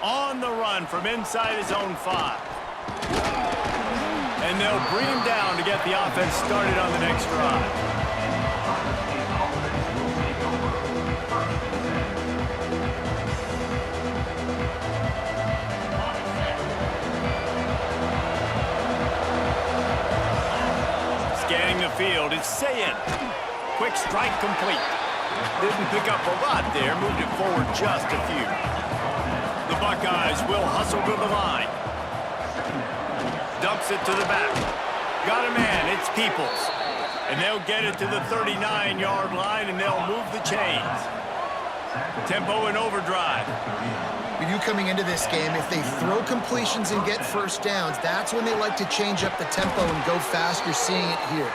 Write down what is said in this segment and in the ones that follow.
On the run from inside his own 5. And they'll bring him down to get the offense started on the next drive. Scanning the field, it's Sayin. Quick strike complete. Didn't pick up a lot there, moved it forward just a few. The Buckeyes will hustle to the line. Dumps it to the back. Got a man, it's Peoples. And they'll get it to the 39-yard line, and they'll move the chains. Tempo and overdrive. We knew coming into this game, if they throw completions and get first downs, that's when they like to change up the tempo and go fast. You're seeing it here.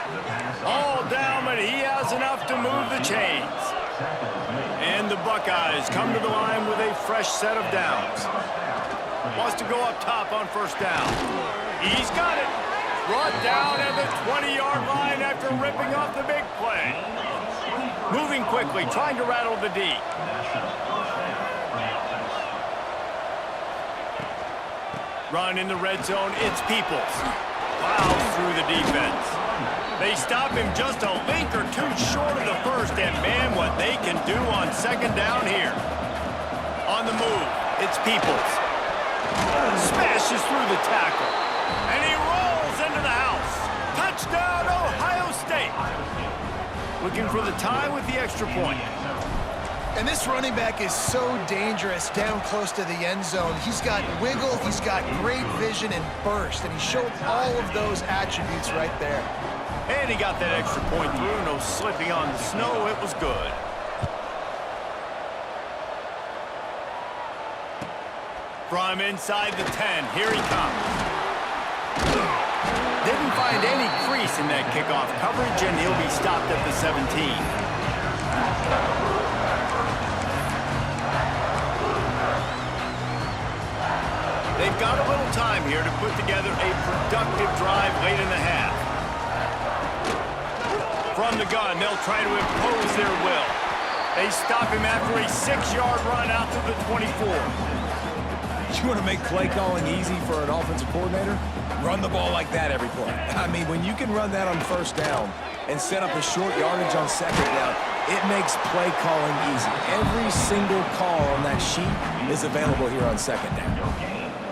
All down, but he has enough to move the chains. And the Buckeyes come to the line with a fresh set of downs. Wants to go up top on first down. He's got it. Brought down at the 20-yard line after ripping off the big play. Moving quickly, trying to rattle the D. Run in the red zone, it's Peoples. Plows through the defense. They stop him just a link or two short of the first, and man, what they can do on second down here. On the move, it's Peoples. Smashes through the tackle. And he rolls into the house. Touchdown, Ohio State. Looking for the tie with the extra point. And this running back is so dangerous down close to the end zone. He's got wiggle, he's got great vision and burst, and he showed all of those attributes right there. And he got that extra point through. No slipping on the snow. It was good. From inside the 10, here he comes. Didn't find any crease in that kickoff coverage, and he'll be stopped at the 17. They've got a little time here to put together a productive drive late in the half. From the gun, they'll try to impose their will. They stop him after a 6-yard run out to the 24. You want to make play calling easy for an offensive coordinator? Run the ball like that every play. I mean, when you can run that on first down and set up a short yardage on second down, it makes play calling easy. Every single call on that sheet is available here on second down.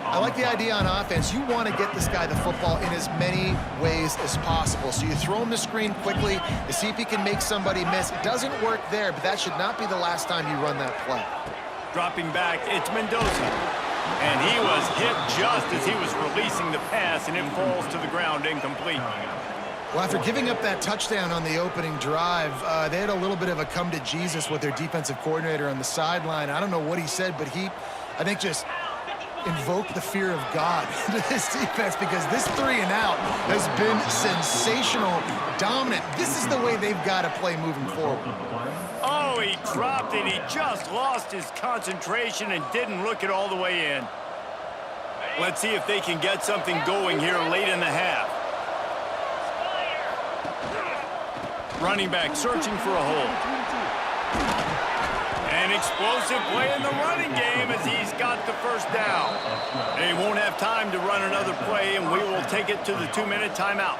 I like the idea on offense. You want to get this guy the football in as many ways as possible. So you throw him the screen quickly to see if he can make somebody miss. It doesn't work there, but that should not be the last time you run that play. Dropping back, it's Mendoza. And he was hit just as he was releasing the pass, and it falls to the ground incomplete. Well, after giving up that touchdown on the opening drive, they had a little bit of a come to Jesus with their defensive coordinator on the sideline. I don't know what he said, but I think, just invoke the fear of God into this defense, because this 3-and-out has been sensational, dominant. This is the way they've got to play moving forward. Oh, he dropped it. He just lost his concentration and didn't look it all the way in. Let's see if they can get something going here late in the half. Running back searching for a hole. An explosive play in the running game as he's got the first down. They won't have time to run another play, and we will take it to the 2-minute timeout.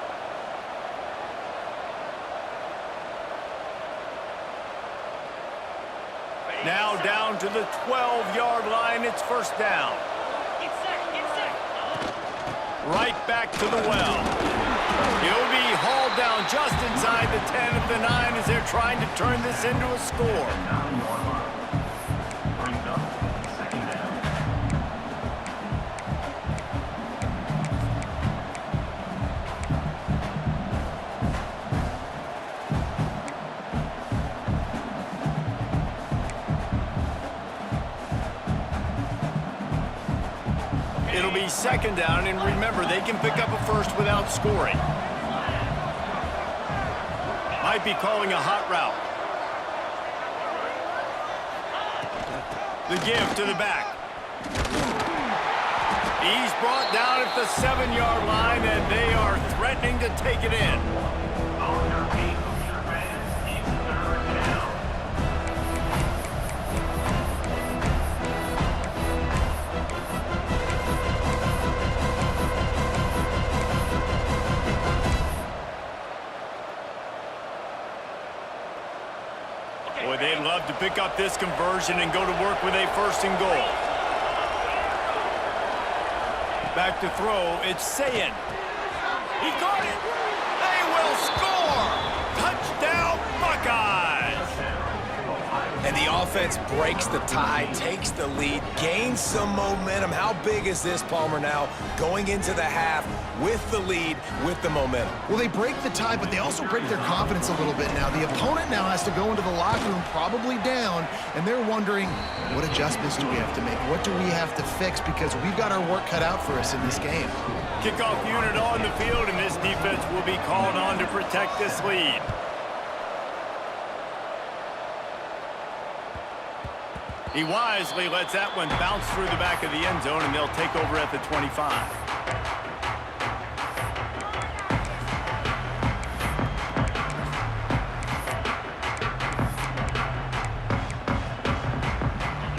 Now down to the 12-yard line. It's first down. Right back to the well. He'll be hauled down just inside the 10 of the 9 as they're trying to turn this into a score. It'll be second down, and remember, they can pick up a first without scoring. Might be calling a hot route. The give to the back. He's brought down at the 7-yard line, and they are threatening to take it in. to pick up this conversion and go to work with a 1st and goal. Back to throw, it's Sayin. He got it. They will score. Touchdown, Buckeyes. And the offense breaks the tie, takes the lead, gains some momentum. How big is this, Palmer, now going into the half with the lead, with the momentum? Well, they break the tie, but they also break their confidence a little bit now. The opponent now has to go into the locker room probably down, and they're wondering, what adjustments do we have to make? What do we have to fix? Because we've got our work cut out for us in this game. Kickoff unit on the field, and this defense will be called on to protect this lead. He wisely lets that one bounce through the back of the end zone, and they'll take over at the 25.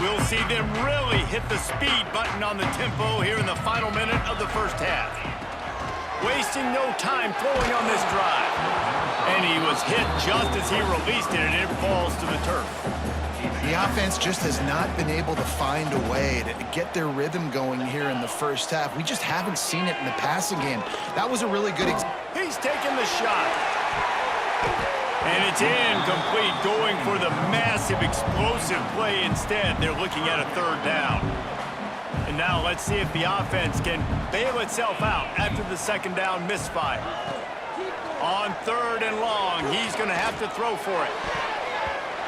We'll see them really hit the speed button on the tempo here in the final minute of the 1st half. Wasting no time throwing on this drive. And he was hit just as he released it, and it falls to the turf. The offense just has not been able to find a way to get their rhythm going here in the 1st half. We just haven't seen it in the passing game. That was a really good He's taking the shot. And it's incomplete, going for the massive explosive play instead. They're looking at a 3rd down. And now let's see if the offense can bail itself out after the 2nd down misfire. On 3rd and long, he's going to have to throw for it.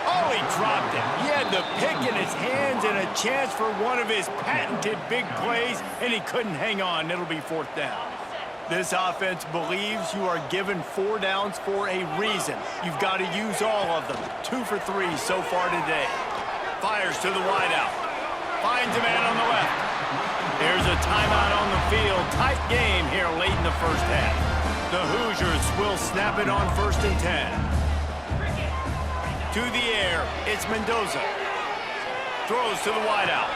Oh, he dropped it. He had the pick in his hands and a chance for one of his patented big plays, and he couldn't hang on. It'll be 4th down. This offense believes you are given 4 downs for a reason. You've got to use all of them. 2 for 3 so far today. Fires to the wideout. Finds a man on the left. There's a timeout on the field. Tight game here late in the 1st half. The Hoosiers will snap it on 1st and 10. To the air, it's Mendoza. Throws to the wideout.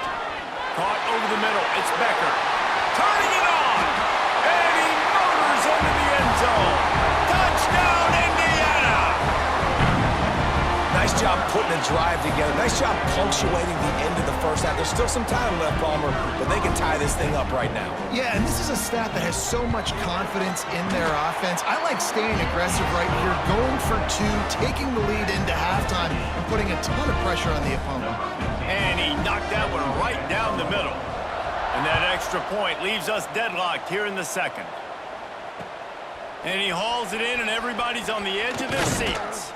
Caught over the middle, it's Becker. Turning it on! And he motors into the end zone. Touchdown, Indiana! Nice job putting a drive together. Nice job punctuating the end of the 1st half. There's still some time left, Palmer, but they can tie this thing up right now. Yeah, and this is a staff that has so much confidence in their offense. I like staying aggressive right here, going for 2, taking the lead into halftime, and putting a ton of pressure on the opponent. And he knocked that one right down the middle. And that extra point leaves us deadlocked here in the 2nd. And he hauls it in, and everybody's on the edge of their seats.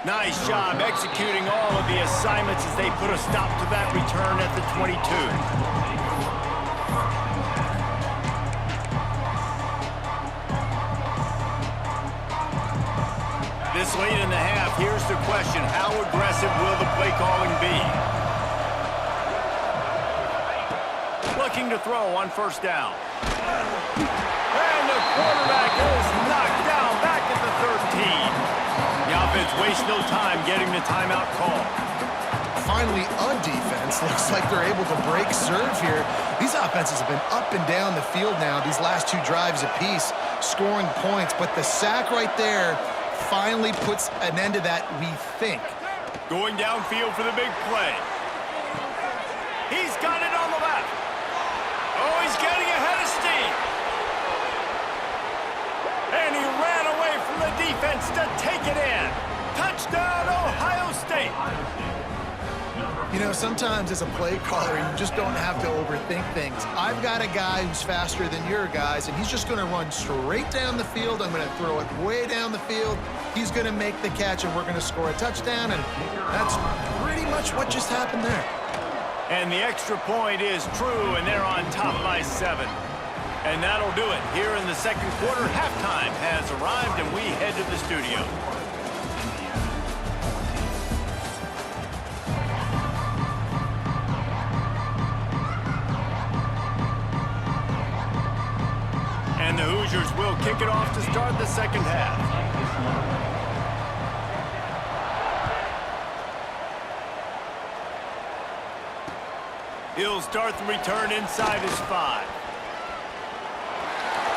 Nice job executing all of the assignments as they put a stop to that return at the 22. This late in the half, here's the question: how aggressive will the play calling be? Looking to throw on 1st down. And the quarterback is knocked down back at the 13. The offense wastes no time getting the timeout call. Finally, on defense, looks like they're able to break serve here. These offenses have been up and down the field now, these last 2 drives apiece, scoring points. But the sack right there finally puts an end to that, we think. Going downfield for the big play. He's got it on the left. Oh, he's getting ahead of steam. And he ran away from the defense to take it in. Touchdown, Ohio State. You know, sometimes as a play caller, you just don't have to overthink things. I've got a guy who's faster than your guys, and he's just going to run straight down the field. I'm going to throw it way down the field. He's going to make the catch, and we're going to score a touchdown, and that's pretty much what just happened there. And the extra point is true, and they're on top by 7. And that'll do it. Here in the 2nd quarter, halftime has arrived, and we head to the studio. And the Hoosiers will kick it off to start the 2nd half. He'll start the return inside his 5.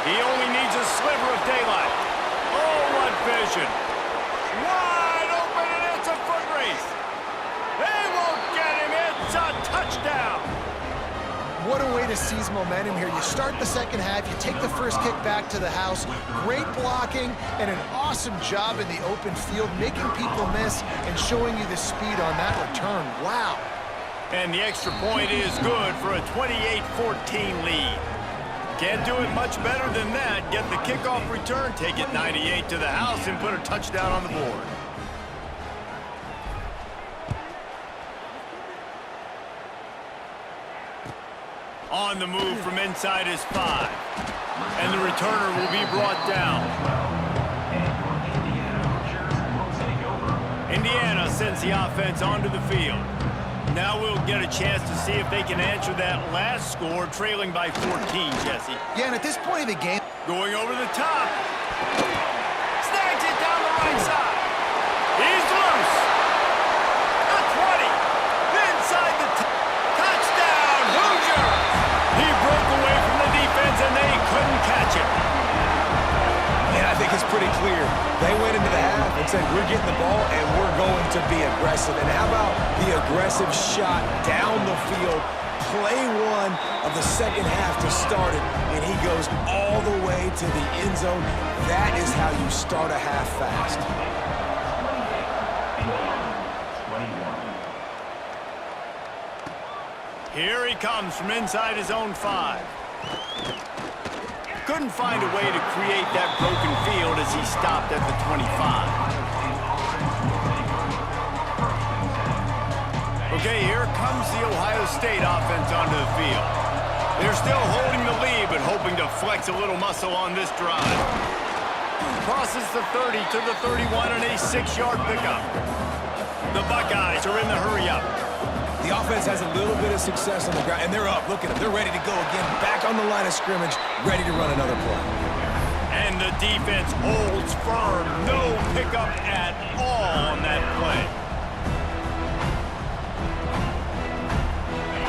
He only needs a sliver of daylight. Oh, what vision. Wide open, and it's a foot race. shot, touchdown. What a way to seize momentum here. You start the second half, you take the first kick back to the house. Great blocking and an awesome job in the open field, making people miss and showing you the speed on that return. Wow. And the extra point is good for a 28-14 lead. Can't do it much better than that. Get the kickoff return, take it 98 to the house, and put a touchdown on the board. On the move from inside his 5. And the returner will be brought down. Indiana sends the offense onto the field. Now we'll get a chance to see if they can answer that last score, trailing by 14, Jesse. Yeah, and at this point in the game, going over the top. Snags it down the right side. He's loose. The 20. Inside the touchdown, Hoosiers. He broke away from the defense, and they couldn't catch him. And I think it's pretty clear. They went into the half and said, we're getting the ball, and we're going to be aggressive. And how about the aggressive shot down the field? Play one of the second half to start it, and he goes all the way to the end zone. That is how you start a half fast. Here he comes from inside his own 5. Couldn't find a way to create that broken field as he stopped at the 25. Okay, here comes the Ohio State offense onto the field. They're still holding the lead, but hoping to flex a little muscle on this drive. Crosses the 30 to the 31 and a 6-yard pickup. The Buckeyes are in the hurry-up. The offense has a little bit of success on the ground, and they're up. Look at them. They're ready to go again. Back on the line of scrimmage, ready to run another play. And the defense holds firm. No pickup at all on that play.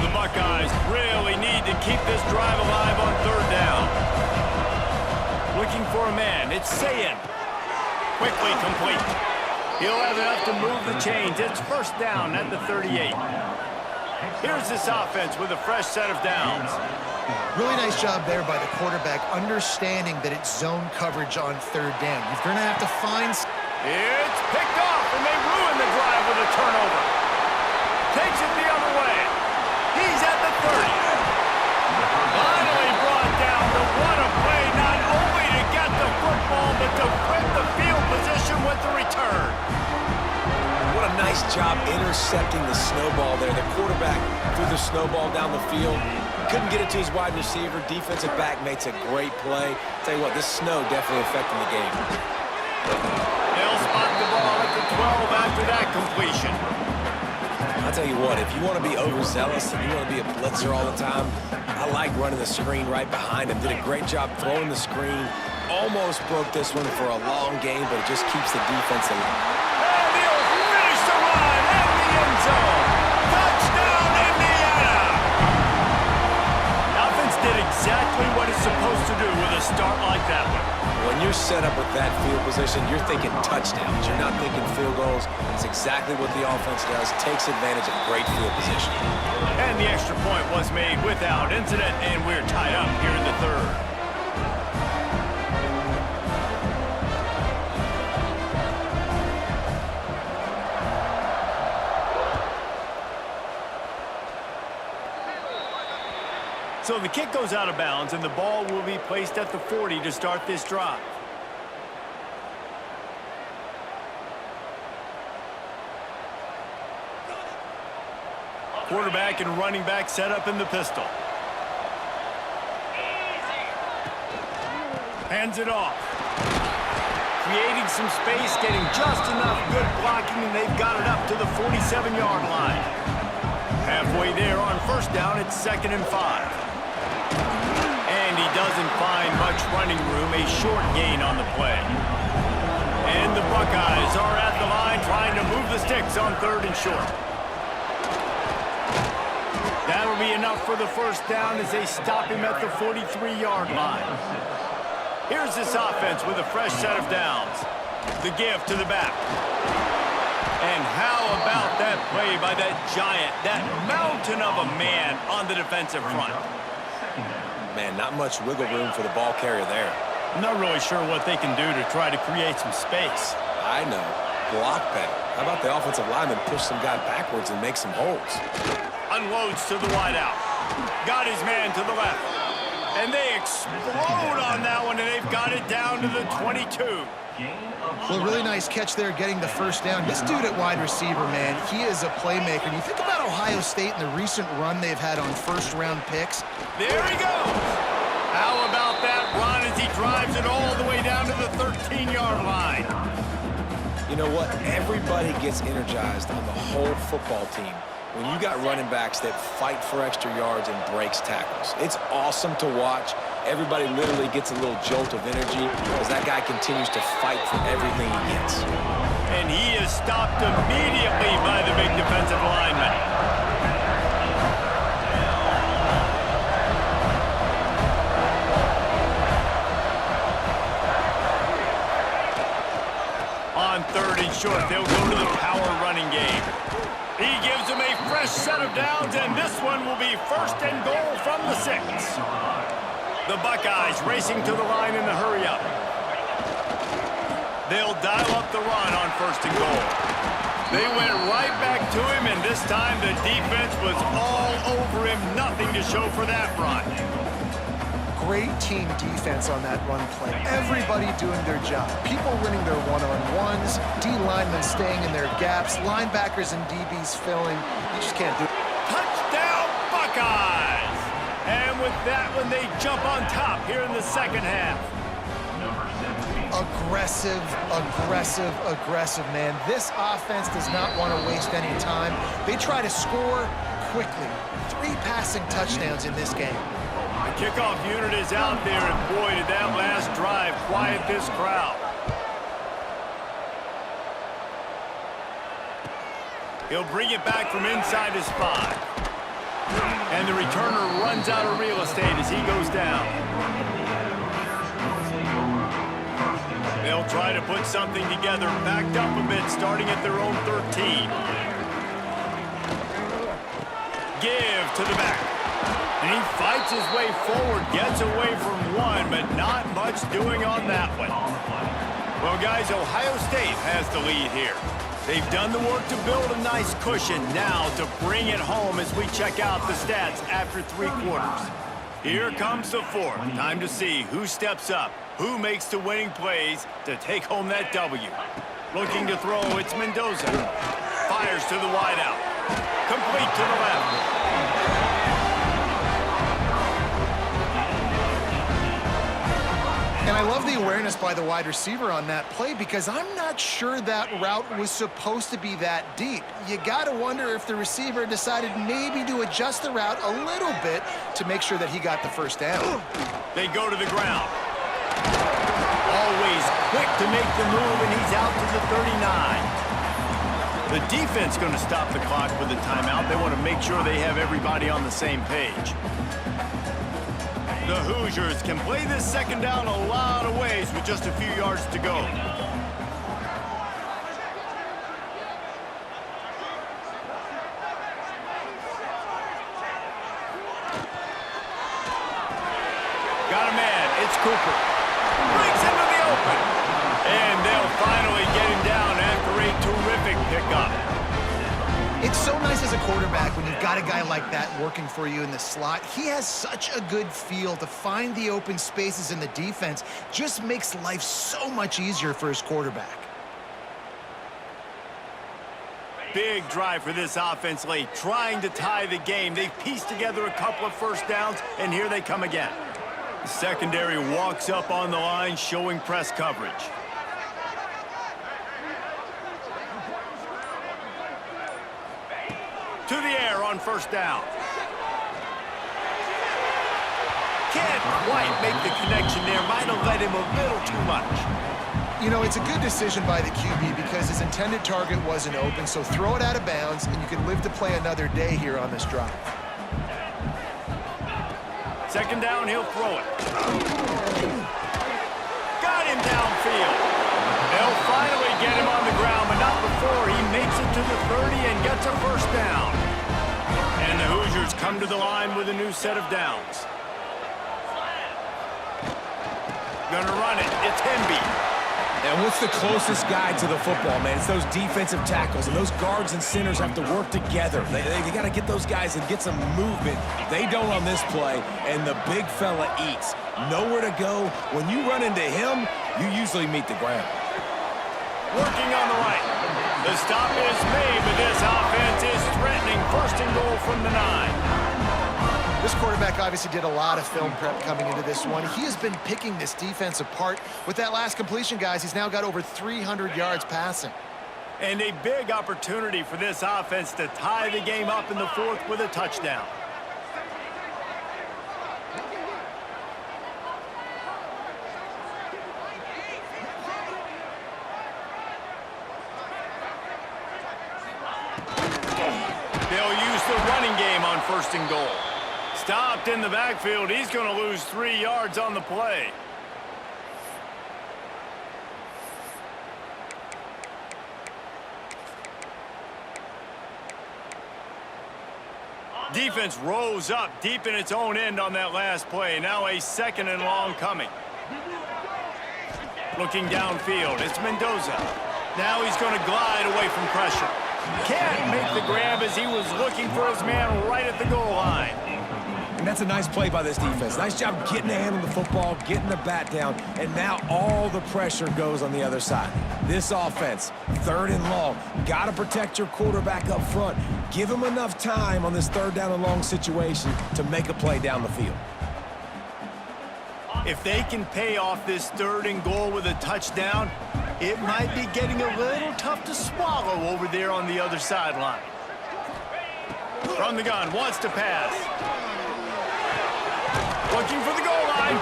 The Buckeyes really need to keep this drive alive on 3rd down. Looking for a man. It's Sayin. Quickly complete. He'll have enough to move the chains. It's 1st down at the 38. Here's this offense with a fresh set of downs. really nice job there by the quarterback, understanding that it's zone coverage on 3rd down. You're going to have to find... It's picked off, and they ruin the drive with a turnover. Takes it the other way. He's at the 30. Finally brought down to what a play, not only to get the football, but to flip the field position with the return. What a nice job intercepting the snowball there. The quarterback threw the snowball down the field. Couldn't get it to his wide receiver. Defensive back makes a great play. Tell you what, this snow definitely affecting the game. They'll spot the ball at the 12 after that completion. I'll tell you what, if you want to be overzealous and you want to be a blitzer all the time, I like running the screen right behind him. Did a great job throwing the screen. Almost broke this one for a long game, but it just keeps the defense in. And he'll finish the run in the end zone. Touchdown, Indiana! Offense did exactly what it's supposed to do with a start like that one. When you're set up with that field position, you're thinking touchdowns. You're not thinking field goals. It's exactly what the offense does. Takes advantage of great field position. And the extra point was made without incident, and we're tied up here in the 3rd. So the kick goes out of bounds, and the ball will be placed at the 40 to start this drive. Quarterback and running back set up in the pistol. Hands it off. Creating some space, getting just enough good blocking, and they've got it up to the 47-yard line. Halfway there on 1st down, it's 2nd and 5. And he doesn't find much running room, a short gain on the play. And the Buckeyes are at the line trying to move the sticks on 3rd and short. That'll be enough for the 1st down as they stop him at the 43-yard line. Here's this offense with a fresh set of downs. The give to the back. And how about that play by that giant, that mountain of a man on the defensive front? Man, not much wiggle room for the ball carrier there. I'm not really sure what they can do to try to create some space. I know. Block that. How about the offensive lineman push some guy backwards and make some holes? Unloads to the wideout. Got his man to the left. And they explode on that one, and they've got it down to the 22. Well, really nice catch there getting the first down. This dude at wide receiver, man, he is a playmaker. And you think about Ohio State and the recent run they've had on first-round picks. There he goes. How about that run as he drives it all the way down to the 13-yard line? You know what? Everybody gets energized on the whole football team when you got running backs that fight for extra yards and breaks tackles. It's awesome to watch. Everybody literally gets a little jolt of energy as that guy continues to fight for everything he gets. And he is stopped immediately by the big defensive lineman. On 3rd and short, they'll go to the power running game. He gives them a fresh set of downs, and this one will be 1st and goal from the 6. The Buckeyes racing to the line in the hurry-up. They'll dial up the run on 1st and goal. They went right back to him, and this time the defense was all over him. Nothing to show for that run. Great team defense on that run play. Everybody doing their job. People winning their one-on-ones, D linemen staying in their gaps, linebackers and DBs filling. You just can't do it. Touchdown, Buckeyes! And with that one, they jump on top here in the 2nd half. Aggressive, aggressive, aggressive, man. This offense does not want to waste any time. They try to score quickly. 3 passing touchdowns in this game. The kickoff unit is out there, and boy, did that last drive quiet this crowd. He'll bring it back from inside his 5. And the returner runs out of real estate as he goes down. They'll try to put something together, backed up a bit, starting at their own 13. Give to the back. And he fights his way forward, gets away from one, but not much doing on that one. Well, guys, Ohio State has the lead here. They've done the work to build a nice cushion. Now to bring it home as we check out the stats after 3 quarters. Here comes the 4th. Time to see who steps up, who makes the winning plays to take home that W. Looking to throw, it's Mendoza. Fires to the wideout. Complete to the left. And I love the awareness by the wide receiver on that play because I'm not sure that route was supposed to be that deep. You got to wonder if the receiver decided maybe to adjust the route a little bit to make sure that he got the first down. They go to the ground. Always quick to make the move, and he's out to the 39. The defense going to stop the clock with a timeout. They want to make sure they have everybody on the same page. The Hoosiers can play this 2nd down a lot of ways with just a few yards to go. Got a man, it's Cooper. Breaks into the open. And they'll finally get him down after a terrific pickup. It's so nice as a quarterback when you've got a guy like that working for you in the slot. He has such a good feel to find the open spaces in the defense. Just makes life so much easier for his quarterback. Big drive for this offense late, trying to tie the game. They've pieced together a couple of first downs, and here they come again. The secondary walks up on the line, showing press coverage. To the air on 1st down. Can't quite make the connection there. Might have led him a little too much. You know, it's a good decision by the QB because his intended target wasn't open, so throw it out of bounds, and you can live to play another day here on this drive. 2nd down, he'll throw it. Got him downfield. They'll finally get him on the ground, but not before before. He makes it to the 30 and gets a first down. And the Hoosiers come to the line with a new set of downs. Gonna run it. It's Hemby. And what's the closest guy to the football, man? It's those defensive tackles, and those guards and centers have to work together. They got to get those guys and get some movement. They don't on this play, and the big fella eats. Nowhere to go. When you run into him, you usually meet the ground. Working on the right. The stop is made, but this offense is threatening. First and goal from the 9. This quarterback obviously did a lot of film prep coming into this one. He has been picking this defense apart. With that last completion, guys, he's now got over 300 yards passing. And a big opportunity for this offense to tie the game up in the 4th with a touchdown. They'll use the running game on first and goal. Stopped in the backfield. He's going to lose 3 yards on the play. Defense rose up deep in its own end on that last play. Now a 2nd and long coming. Looking downfield, it's Mendoza. Now he's going to glide away from pressure. Can't make the grab as he was looking for his man right at the goal line. And that's a nice play by this defense. Nice job getting a hand on the football, getting the bat down, and now all the pressure goes on the other side. This offense, 3rd and long, got to protect your quarterback up front. Give him enough time on this 3rd down and long situation to make a play down the field. If they can pay off this 3rd and goal with a touchdown, it might be getting a little tough to swallow over there on the other sideline. From the gun, wants to pass. Looking for the goal line.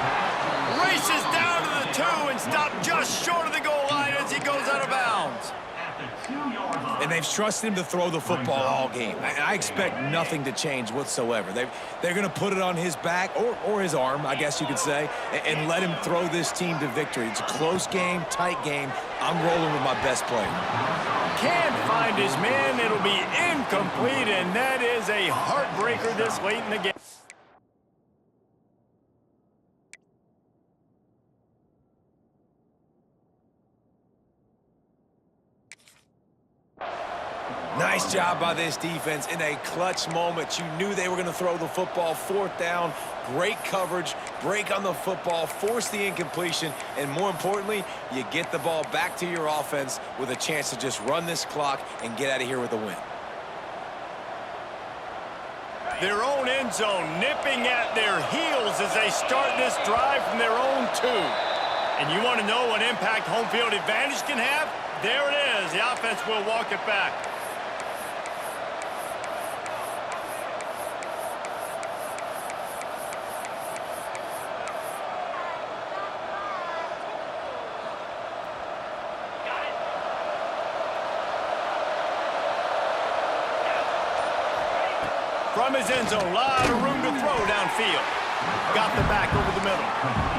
Races down to the 2 and stopped just short of the goal line as he goes out of bounds. And they've trusted him to throw the football all game. I expect nothing to change whatsoever. They're going to put it on his back, or his arm, I guess you could say, and let him throw this team to victory. It's a close game, tight game. I'm rolling with my best player. Can't find his man. It'll be incomplete, and that is a heartbreaker this late in the game. Nice job by this defense in a clutch moment. You knew they were going to throw the football. 4th down, great coverage, break on the football, force the incompletion, and more importantly, you get the ball back to your offense with a chance to just run this clock and get out of here with a win. Their own end zone nipping at their heels as they start this drive from their own 2. And you want to know what impact home field advantage can have? There it is. The offense will walk it back. From his end zone, a lot of room to throw downfield. Got the back over the middle.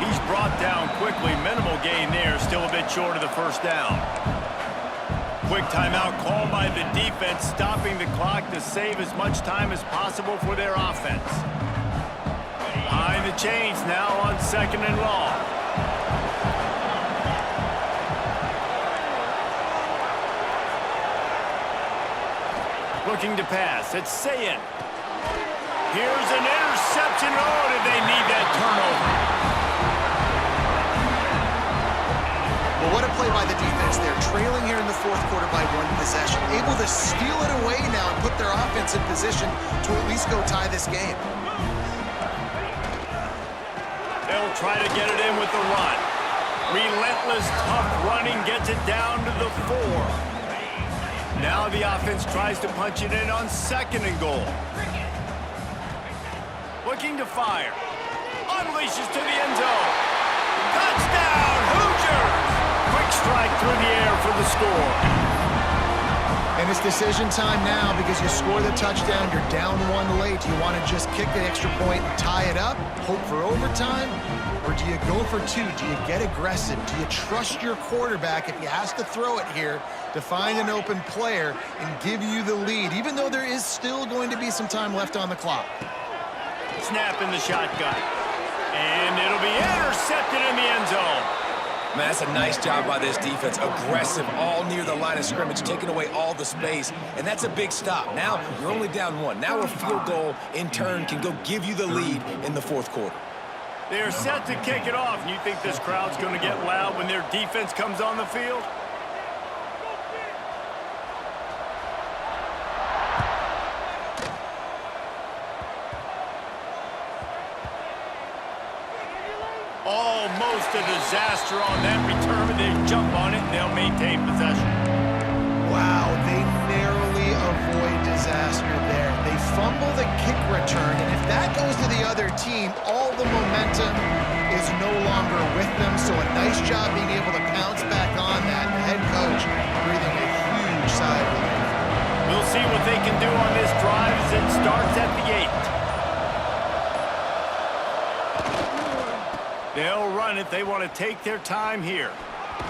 He's brought down quickly. Minimal gain there, still a bit short of the first down. Quick timeout called by the defense, stopping the clock to save as much time as possible for their offense. Behind the chains now on 2nd and long. Looking to pass, it's Sayin. Here's an interception. Oh, did they need that turnover? Well, what a play by the defense there. Trailing here in the 4th quarter by 1 possession. Able to steal it away now and put their offense in position to at least go tie this game. They'll try to get it in with the run. Relentless, tough running gets it down to the 4. Now the offense tries to punch it in on 2nd and goal. Looking to fire. Unleashes to the end zone. Touchdown, Hoosiers! Quick strike through the air for the score. And And it's decision time now because you score the touchdown, you're down one late. Do you want to just kick the extra point and tie it up, hope for overtime? Or do you go for two? Do you get aggressive? Do you trust your quarterback if he has to throw it here to find an open player and give you the lead, even though there is still going to be some time left on the clock? Snap in the shotgun. And it'll be intercepted in the end zone. Man, that's a nice job by this defense. Aggressive, all near the line of scrimmage, taking away all the space. And that's a big stop. Now, you're only down one. Now a field goal, in turn, can go give you the lead in the fourth quarter. They're set to kick it off. And you think this crowd's going to get loud when their defense comes on the field? Almost a disaster on that return, but they jump on it and they'll maintain possession. Wow, they narrowly avoid disaster there. They fumble the kick return, and if that goes to the other team, all the momentum is no longer with them, so a nice job being able to pounce back on that. The head coach breathing a huge sigh of relief. We'll see what they can do on this drive as it starts at the 8. They'll run it. They want to take their time here.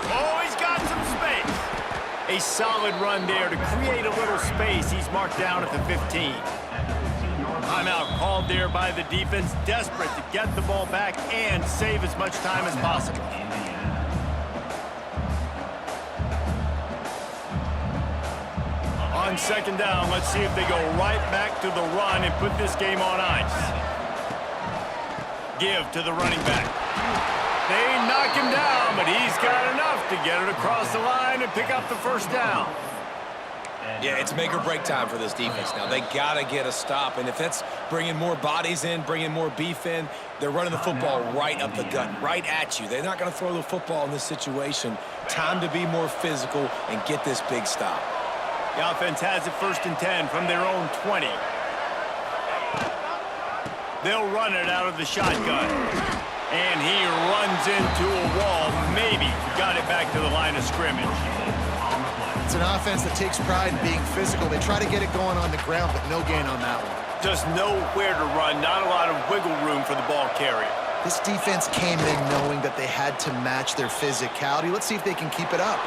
Oh, he's got some space. A solid run there to create a little space. He's marked down at the 15. Timeout called there by the defense, desperate to get the ball back and save as much time as possible. On second down, let's see if they go right back to the run and put this game on ice. Give to the running back. They knock him down, but he's got enough to get it across the line and pick up the first down. Yeah, it's make or break time for this defense now. They got to get a stop, and if that's bringing more bodies in, bringing more beef in, they're running the football right up the gut, right at you. They're not going to throw the football in this situation. Time to be more physical and get this big stop. The offense has it 1st and 10 from their own 20. They'll run it out of the shotgun. And he runs into a wall. Maybe got it back to the line of scrimmage. It's an offense that takes pride in being physical. They try to get it going on the ground, but no gain on that one. Just nowhere to run. Not a lot of wiggle room for the ball carrier. This defense came in knowing that they had to match their physicality. Let's see if they can keep it up.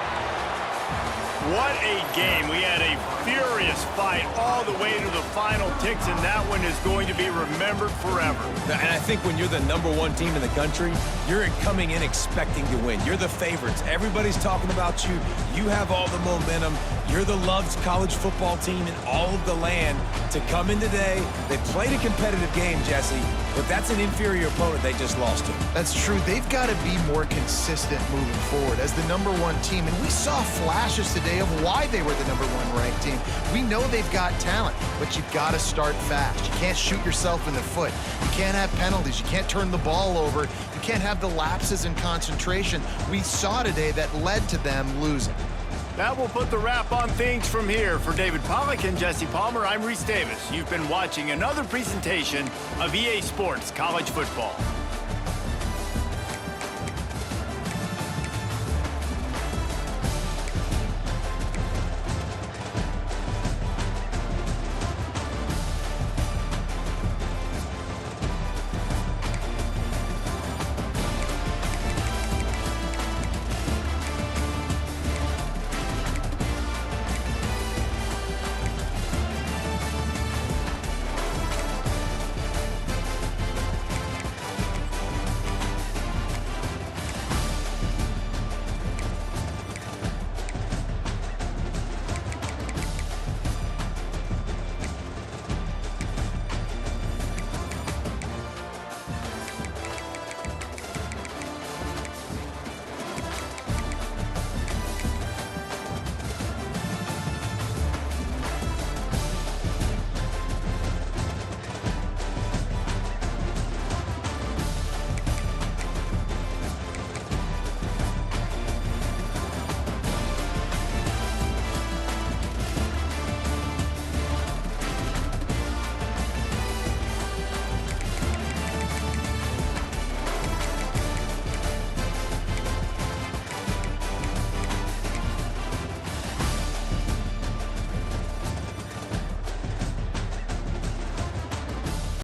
What a game. We had a furious fight all the way to the final ticks, and that one is going to be remembered forever. And I think when you're the #1 team in the country, you're coming in expecting to win. You're the favorites. Everybody's talking about you. You have all the momentum. You're the loved college football team in all of the land. To come in today, they played a competitive game, Jesse, but that's an inferior opponent they just lost to. That's true. They've got to be more consistent moving forward as the #1 team. And we saw flashes today of why they were the #1 ranked team. We know they've got talent, but you've got to start fast. You can't shoot yourself in the foot. You can't have penalties. You can't turn the ball over. You can't have the lapses in concentration we saw today that led to them losing. That will put the wrap on things from here. For David Pollack and Jesse Palmer, I'm Reese Davis. You've been watching another presentation of EA Sports College Football.